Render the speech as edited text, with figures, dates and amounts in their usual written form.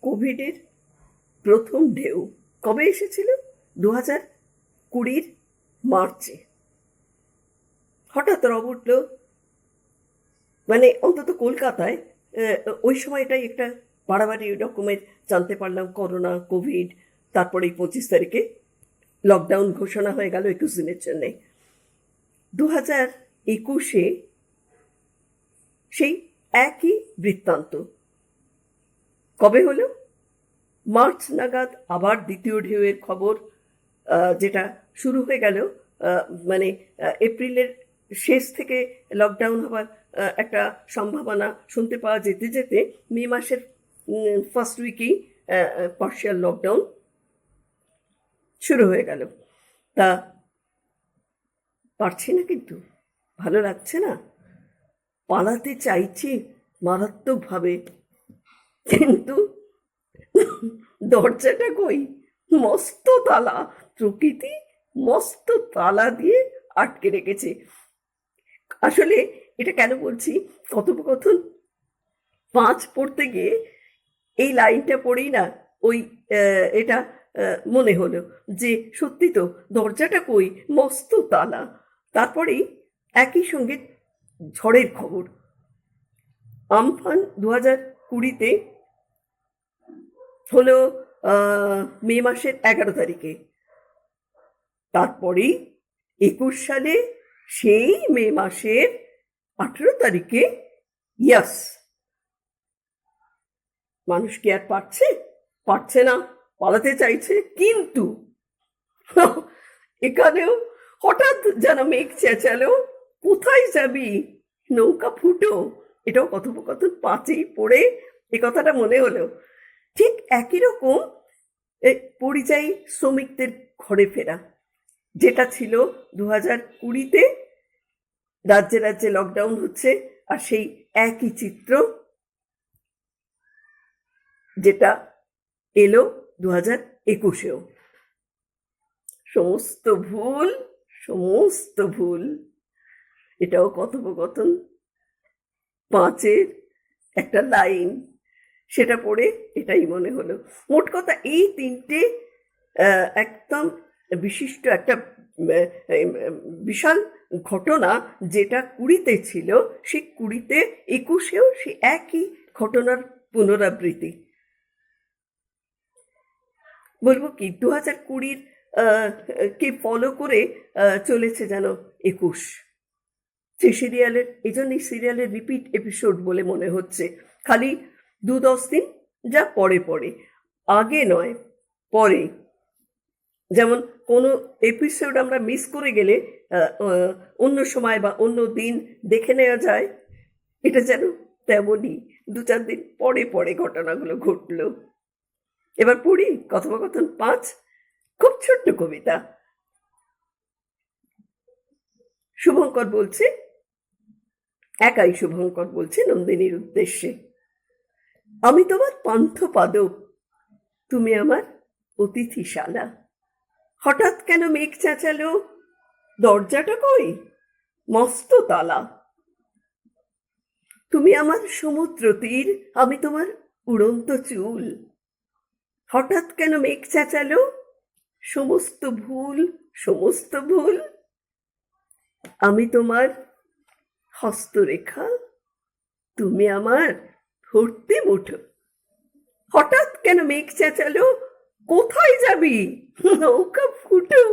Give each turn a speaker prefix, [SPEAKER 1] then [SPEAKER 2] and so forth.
[SPEAKER 1] কোভিডের প্রথম ঢেউ কবে এসেছিল? 2020 মার্চে হঠাৎ রব উঠল। মানে অন্তত কলকাতায় ওই সময়টাই একটা বাড়াবাড়ি রকমের জানতে পারলাম, করোনা, কোভিড। তারপরে 25 তারিখে লকডাউন ঘোষণা হয়ে গেল 21 দিনের জন্যে। 2021-এ সেই একই বৃত্তান্ত কবে হলো? মার্চ নাগাদ আবার দ্বিতীয় ঢেউয়ের খবর, যেটা শুরু হয়ে গেল। মানে এপ্রিলের শেষ থেকে লকডাউন হবার একটা সম্ভাবনা শুনতে পাওয়া যেতে যেতে মে মাসের ফার্স্ট উইকেই পার্শিয়াল লকডাউন শুরু হয়ে গেল। তা পারছি না, কিন্তু ভালো লাগছে না, পালাতে চাইছি মারাত্মকভাবে, কিন্তু দরজাটা কই, মস্ত তালা, প্রকৃতি মস্ত তালা দিয়ে আটকে রেখেছে। আসলে এটা কেন বলছি, কথোপকথন 5 পড়তে গিয়ে এই লাইনটা পড়েই না ওই এটা মনে হলো যে সত্যি তো, দরজাটা কই, মস্ত তালা। তারপরেই একই সঙ্গে ঝড়ের খবর। আমফান 2020-তে হলো মে মাসের 11 তারিখে। তারপরেই 21 সালে সেই মে মাসের 18 তারিখে ইয়াস। মানুষ কি আর পারছে না, পালাতে চাইছে, কিন্তু এখানেও হঠাৎ যেন মেঘ চেঁচালো, কোথায় যাবি, নৌকা ফুটো। এটাও কথোপকথন 5-এই পড়ে এ কথাটা মনে হলো। ঠিক একই রকম পরিযায়ী শ্রমিকদের ঘরে ফেরা, যেটা ছিল 2020-তে, রাজ্যে রাজ্যে লকডাউন হচ্ছে, আর সেই একই চিত্র যেটা এলো 2021-এও। সমস্ত ভুল। এটাও কথোপকথন 5-এর একটা লাইন, সেটা পড়ে এটাই মনে হলো। মোট কথা, এই 3টে একদম বিশিষ্ট একটা বিশাল ঘটনা, যেটা 20-তে ছিল, সে 20-তে 21-এও সে একই ঘটনার পুনরাবৃত্তি। বলবো কি, 2020 কে ফলো করে চলেছে যেন 21। সেই সিরিয়ালের, এই জন্যই সিরিয়ালের রিপিট এপিসোড বলে মনে হচ্ছে। খালি 2-10 দিন যা পরে, আগে নয়, পরে। যেমন কোনো এপিসোড আমরা মিস করে গেলে অন্য সময় বা অন্য দিন দেখে নেওয়া যায়, এটা যেন তেমনই 2-4 দিন পরে ঘটনাগুলো ঘটলো। এবার পড়ি কথোপকথন 5, খুব ছোট্ট কবিতা। শুভঙ্কর বলছে, একাই শুভঙ্কর বলছে নন্দিনীর উদ্দেশ্যে, আমি তোমার পান্থপাদক, তুমি আমার অতিথিশালা। হঠাৎ কেন মেঘ চেঁচালো, দরজাটা কই, মস্ত তালা। তুমি আমার সমুদ্র তীর, আমি তোমার উড়ন্ত চুল। হঠাৎ কেন মেঘ চেঁচালো, সমস্ত ভুল। আমি তোমার হস্তরেখা, তুমি আমার ভর্তি মুঠো। হঠাৎ কেন মেঘ চেঁচালো, কোথায় যাবি, নৌকা ফুটো।